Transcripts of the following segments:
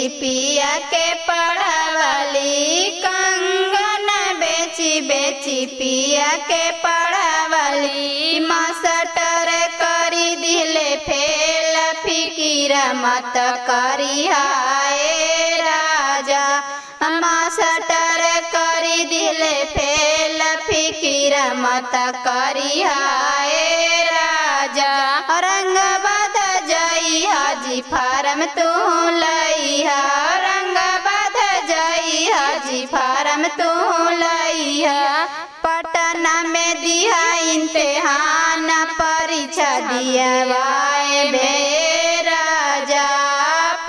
बेची पिया के पढ़ावली, कंगन बेची बेची पिया के पढ़ावली। मास्टर करी दिले फेल, फिकीर मत करी हाय राजा। मास्टर करी दिले फेल, फिकीर मत करी हाय राजा। रंग बद जाई हाजी फारम तू लइहा, रंग बद जाई हाजी फारम तू लइहा। पटना में दिया इम्तिहान, परीक्षा दियावाए बे राजा।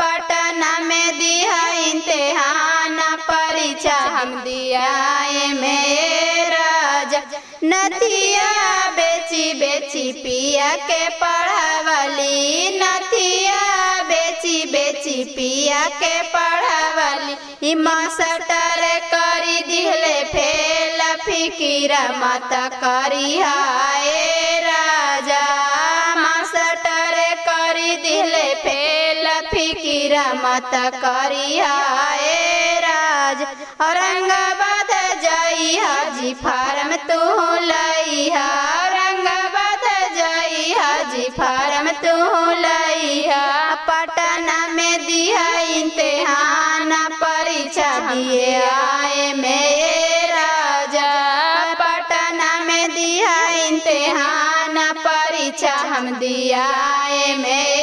पटना में दिया इम्तिहान, परीक्षा हम दियाए में राजा। नथिया बेची बेची पिया के पढ़ावली, नथिया बेची बेची पिया के पढ़ावली। मास्टर करी दिले फेल, फिकीर मत करी हाय राजा। मास्टर करी दिले फेल, फिकीर मत करी हाय राजा। औरंगाबाद जाई हाजी फारम तू लइहा, औरंगाबाद जाई हाजी फारम तू लइहा। पटना में दिया इम्तिहान, परीक्षा दिए आए में राजा। पटना में दिया इम्तिहान, परीक्षा हम दिया आए में